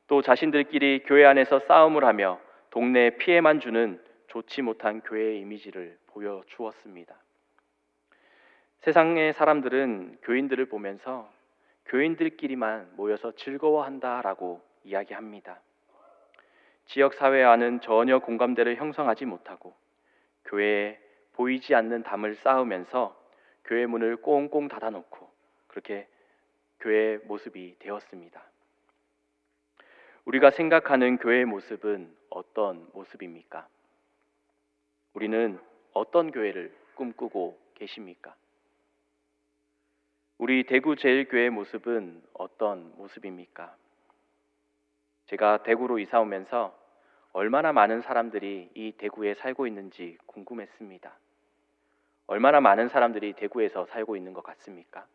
[SPEAKER 3] 또 자신들끼리 교회 안에서 싸움을 하며 동네에 피해만 주는 좋지 못한 교회의 이미지를 보여주었습니다. 세상의 사람들은 교인들을 보면서 교인들끼리만 모여서 즐거워한다라고 이야기합니다. 지역사회와는 전혀 공감대를 형성하지 못하고 교회에 보이지 않는 담을 쌓으면서 교회 문을 꽁꽁 닫아놓고 그렇게 교회의 모습이 되었습니다. 우리가 생각하는 교회의 모습은 어떤 모습입니까? 우리는 어떤 교회를 꿈꾸고 계십니까? 우리 대구제일교회의 모습은 어떤 모습입니까? 제가 대구로 이사 오면서 얼마나 많은 사람들이 이 대구에 살고 있는지 궁금했습니다. 얼마나 많은 사람들이 대구에서 살고 있는 것 같습니까?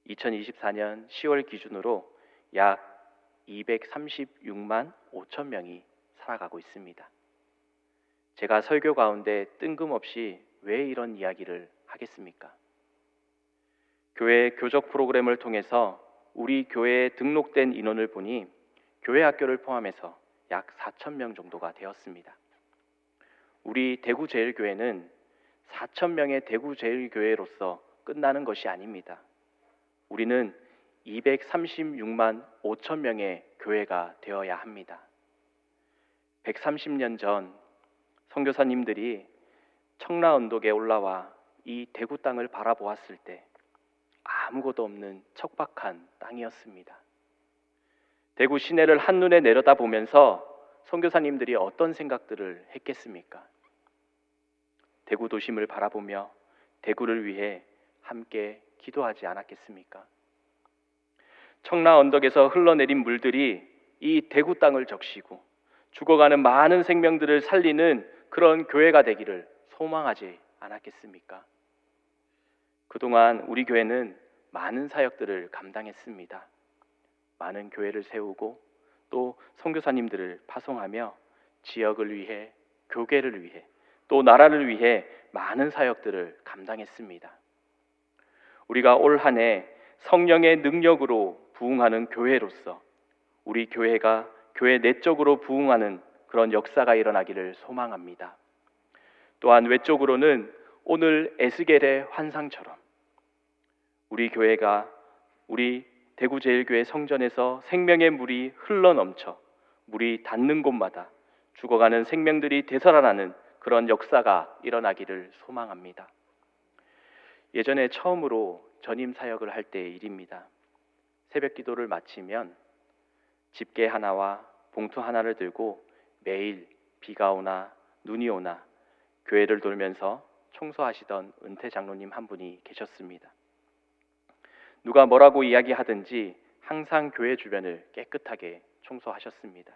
[SPEAKER 3] 2024년 10월 기준으로 약 236만 5천 명이 살아가고 있습니다. 제가 설교 가운데 뜬금없이 왜 이런 이야기를 하겠습니까? 교회 교적 프로그램을 통해서 우리 교회에 등록된 인원을 보니 교회 학교를 포함해서 약 4천 명 정도가 되었습니다. 우리 대구제일교회는 4천 명의 대구제일교회로서 끝나는 것이 아닙니다. 우리는 236만 5천 명의 교회가 되어야 합니다. 130년 전 선교사님들이 청라 언덕에 올라와 이 대구 땅을 바라보았을 때 아무것도 없는 척박한 땅이었습니다. 대구 시내를 한눈에 내려다보면서 선교사님들이 어떤 생각들을 했겠습니까? 대구 도심을 바라보며 대구를 위해 함께 기도하지 않았겠습니까? 청라 언덕에서 흘러내린 물들이 이 대구 땅을 적시고 죽어가는 많은 생명들을 살리는 그런 교회가 되기를 소망하지 않았겠습니까? 그동안 우리 교회는 많은 사역들을 감당했습니다. 많은 교회를 세우고 또 선교사님들을 파송하며 지역을 위해, 교계를 위해, 또 나라를 위해 많은 사역들을 감당했습니다. 우리가 올 한 해 성령의 능력으로 부흥하는 교회로서 우리 교회가 교회 내적으로 부흥하는 그런 역사가 일어나기를 소망합니다. 또한 외적으로는 오늘 에스겔의 환상처럼 우리 교회가 우리 대구제일교회 성전에서 생명의 물이 흘러넘쳐 물이 닿는 곳마다 죽어가는 생명들이 되살아나는 그런 역사가 일어나기를 소망합니다. 예전에 처음으로 전임 사역을 할 때의 일입니다. 새벽 기도를 마치면 집게 하나와 봉투 하나를 들고 매일 비가 오나 눈이 오나 교회를 돌면서 청소하시던 은퇴 장로님 한 분이 계셨습니다. 누가 뭐라고 이야기하든지 항상 교회 주변을 깨끗하게 청소하셨습니다.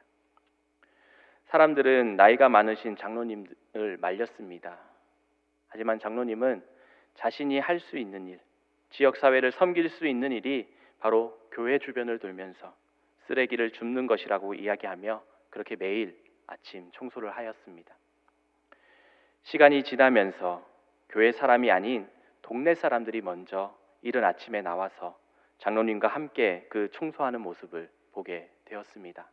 [SPEAKER 3] 사람들은 나이가 많으신 장로님을 말렸습니다. 하지만 장로님은 자신이 할 수 있는 일, 지역사회를 섬길 수 있는 일이 바로 교회 주변을 돌면서 쓰레기를 줍는 것이라고 이야기하며 그렇게 매일 아침 청소를 하였습니다. 시간이 지나면서 교회 사람이 아닌 동네 사람들이 먼저 이른 아침에 나와서 장로님과 함께 그 청소하는 모습을 보게 되었습니다.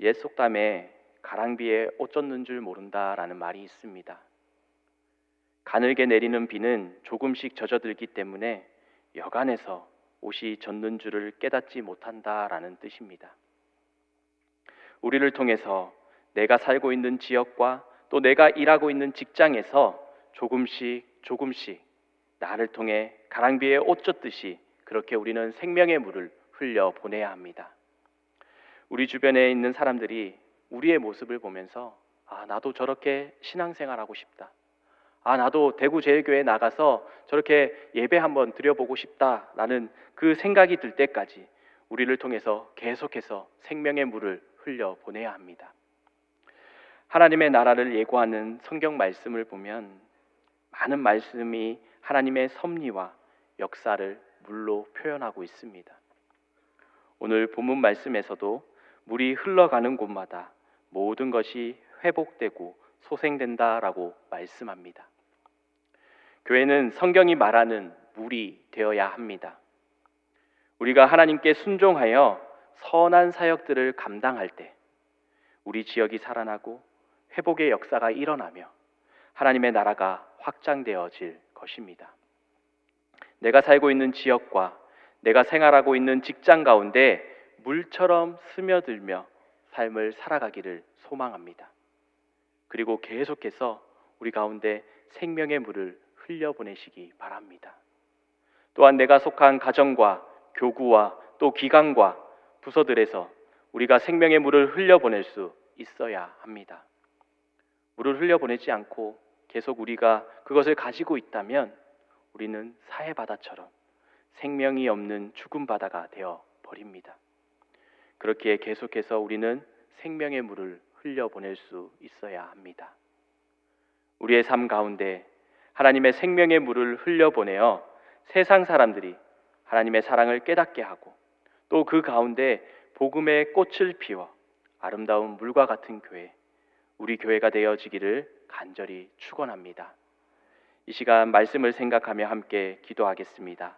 [SPEAKER 3] 옛 속담에 가랑비에 옷 젖는 줄 모른다라는 말이 있습니다. 가늘게 내리는 비는 조금씩 젖어들기 때문에 여간해서 옷이 젖는 줄을 깨닫지 못한다라는 뜻입니다. 우리를 통해서 내가 살고 있는 지역과 또 내가 일하고 있는 직장에서 조금씩 나를 통해 가랑비에 옷 젖듯이 그렇게 우리는 생명의 물을 흘려 보내야 합니다. 우리 주변에 있는 사람들이 우리의 모습을 보면서 나도 저렇게 신앙생활하고 싶다. 나도 대구제일교회에 나가서 저렇게 예배 한번 드려보고 싶다라는 그 생각이 들 때까지 우리를 통해서 계속해서 생명의 물을 흘려 보내야 합니다. 하나님의 나라를 예고하는 성경 말씀을 보면 많은 말씀이 하나님의 섭리와 역사를 물로 표현하고 있습니다. 오늘 본문 말씀에서도 물이 흘러가는 곳마다 모든 것이 회복되고 소생된다라고 말씀합니다. 교회는 성경이 말하는 물이 되어야 합니다. 우리가 하나님께 순종하여 선한 사역들을 감당할 때 우리 지역이 살아나고 회복의 역사가 일어나며 하나님의 나라가 확장되어질 것입니다. 내가 살고 있는 지역과 내가 생활하고 있는 직장 가운데 물처럼 스며들며 삶을 살아가기를 소망합니다. 그리고 계속해서 우리 가운데 생명의 물을 흘려보내시기 바랍니다. 또한 내가 속한 가정과 교구와 또 기관과 부서들에서 우리가 생명의 물을 흘려보낼 수 있어야 합니다. 물을 흘려보내지 않고 계속 우리가 그것을 가지고 있다면 우리는 사해바다처럼 생명이 없는 죽은 바다가 되어 버립니다. 그렇기에 계속해서 우리는 생명의 물을 흘려보낼 수 있어야 합니다. 우리의 삶 가운데 하나님의 생명의 물을 흘려보내어 세상 사람들이 하나님의 사랑을 깨닫게 하고 또 그 가운데 복음의 꽃을 피워 아름다운 물과 같은 교회, 우리 교회가 되어지기를 간절히 축원합니다. 이 시간 말씀을 생각하며 함께 기도하겠습니다.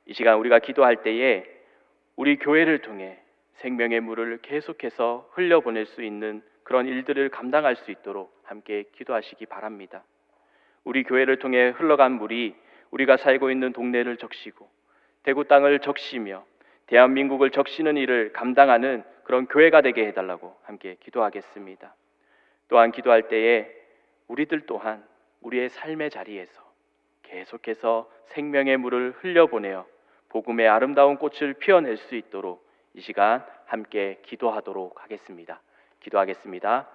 [SPEAKER 3] 이 시간 우리가 기도할 때에 우리 교회를 통해 생명의 물을 계속해서 흘려보낼 수 있는 그런 일들을 감당할 수 있도록 함께 기도하시기 바랍니다. 우리 교회를 통해 흘러간 물이 우리가 살고 있는 동네를 적시고 대구 땅을 적시며 대한민국을 적시는 일을 감당하는 그런 교회가 되게 해달라고 함께 기도하겠습니다. 또한 기도할 때에 우리들 또한 우리의 삶의 자리에서 계속해서 생명의 물을 흘려보내어 복음의 아름다운 꽃을 피워낼 수 있도록 이 시간 함께 기도하도록 하겠습니다. 기도하겠습니다.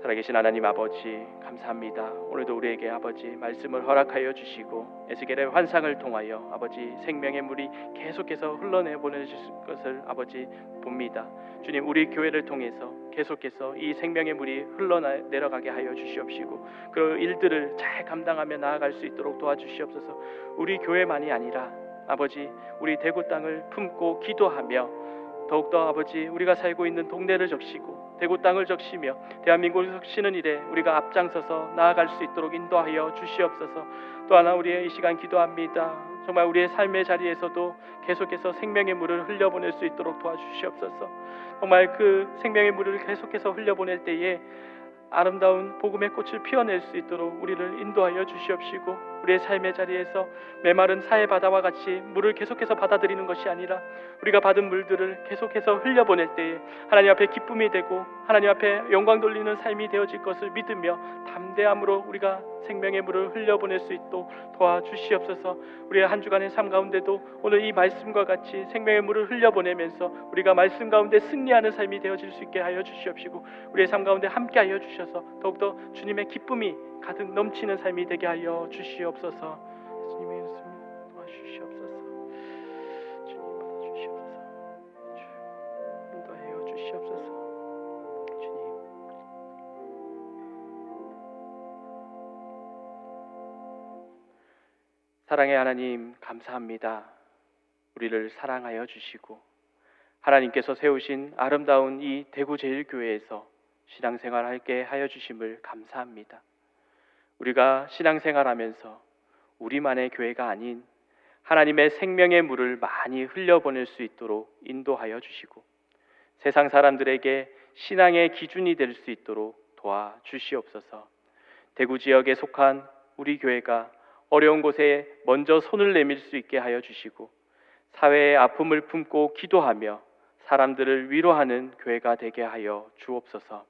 [SPEAKER 3] 살아계신 하나님 아버지 감사합니다. 오늘도 우리에게 아버지 말씀을 허락하여 주시고 에스겔의 환상을 통하여 아버지 생명의 물이 계속해서 흘러내보내실 것을 아버지 봅니다. 주님, 우리 교회를 통해서 계속해서 이 생명의 물이 흘러내려가게 하여 주시옵시고 그 일들을 잘 감당하며 나아갈 수 있도록 도와주시옵소서. 우리 교회만이 아니라 아버지 우리 대구 땅을 품고 기도하며 더욱더 아버지 우리가 살고 있는 동네를 적시고 대구 땅을 적시며 대한민국을 적시는 일에 우리가 앞장서서 나아갈 수 있도록 인도하여 주시옵소서. 또 하나 우리의 이 시간 기도합니다. 정말 우리의 삶의 자리에서도 계속해서 생명의 물을 흘려보낼 수 있도록 도와주시옵소서. 정말 그 생명의 물을 계속해서 흘려보낼 때에 아름다운 복음의 꽃을 피워낼 수 있도록 우리를 인도하여 주시옵시고 우리의 삶의 자리에서 메마른 사해 바다와 같이 물을 계속해서 받아들이는 것이 아니라 우리가 받은 물들을 계속해서 흘려보낼 때에 하나님 앞에 기쁨이 되고 하나님 앞에 영광 돌리는 삶이 되어질 것을 믿으며 담대함으로 우리가 생명의 물을 흘려보낼 수 있도록 도와주시옵소서. 우리의 한 주간의 삶 가운데도 오늘 이 말씀과 같이 생명의 물을 흘려보내면서 우리가 말씀 가운데 승리하는 삶이 되어질 수 있게 하여 주시옵시고 우리의 삶 가운데 함께 하여 주셔서 더욱더 주님의 기쁨이 가득 넘치는 삶이 되게 하여 주시옵소서. 주님의 말씀 도와주시옵소서. 주님 받아주시옵소서. 인도하여 주시옵소서. 사랑의 하나님, 감사합니다. 우리를 사랑하여 주시고 하나님께서 세우신 아름다운 이 대구제일교회에서 신앙생활하게 하여 주심을 감사합니다. 우리가 신앙생활하면서 우리만의 교회가 아닌 하나님의 생명의 물을 많이 흘려보낼 수 있도록 인도하여 주시고 세상 사람들에게 신앙의 기준이 될 수 있도록 도와주시옵소서. 대구 지역에 속한 우리 교회가 어려운 곳에 먼저 손을 내밀 수 있게 하여 주시고 사회의 아픔을 품고 기도하며 사람들을 위로하는 교회가 되게 하여 주옵소서.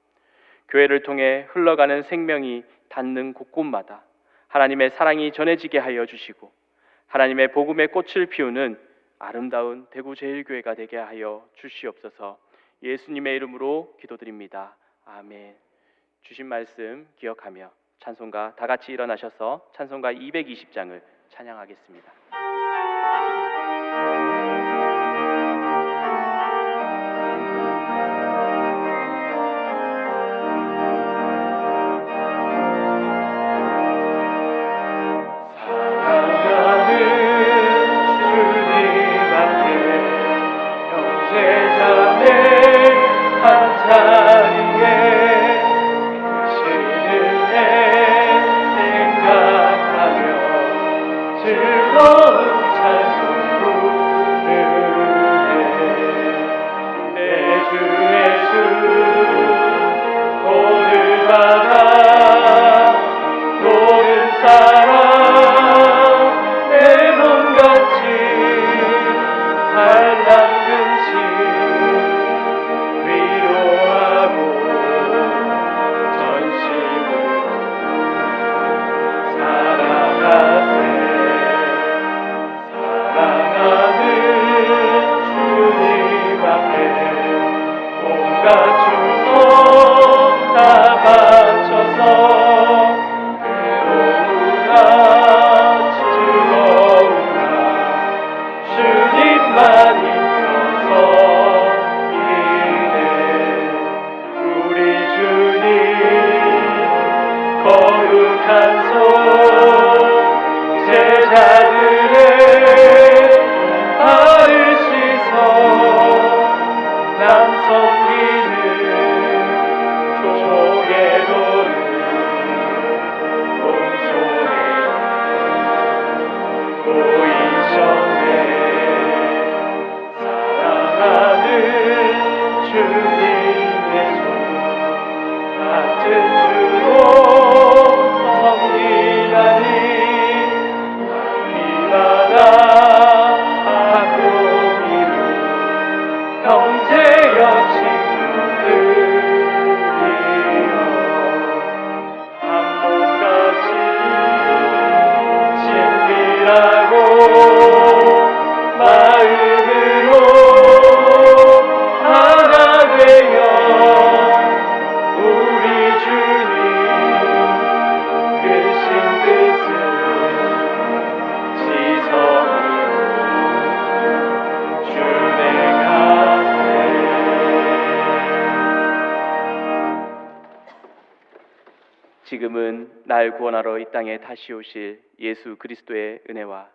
[SPEAKER 3] 교회를 통해 흘러가는 생명이 닿는 곳곳마다 하나님의 사랑이 전해지게 하여 주시고 하나님의 복음의 꽃을 피우는 아름다운 대구제일교회가 되게 하여 주시옵소서. 예수님의 이름으로 기도드립니다. 아멘. 주신 말씀 기억하며 찬송가 다 같이 일어나셔서 찬송가 220장을 찬양하겠습니다. 지금은 날 구원하러 이 땅에 다시 오실 예수 그리스도의 은혜와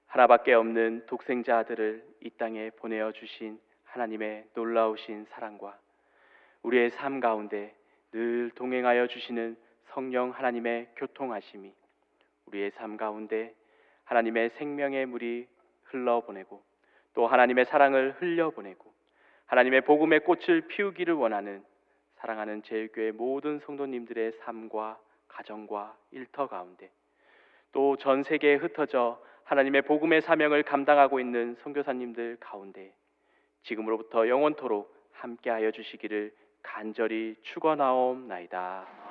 [SPEAKER 3] 하나밖에 없는 독생자 아들을 이 땅에 보내어 주신 하나님의 놀라우신 사랑과 우리의 삶 가운데 늘 동행하여 주시는 성령 하나님의 교통하심이 우리의 삶 가운데 하나님의 생명의 물이 흘러보내고 또 하나님의 사랑을 흘려보내고 하나님의 복음의 꽃을 피우기를 원하는 사랑하는 제일교회 모든 성도님들의 삶과 가정과 일터 가운데 또 전 세계에 흩어져 하나님의 복음의 사명을 감당하고 있는 선교사님들 가운데 지금으로부터 영원토록 함께하여 주시기를 간절히 축원하옵나이다.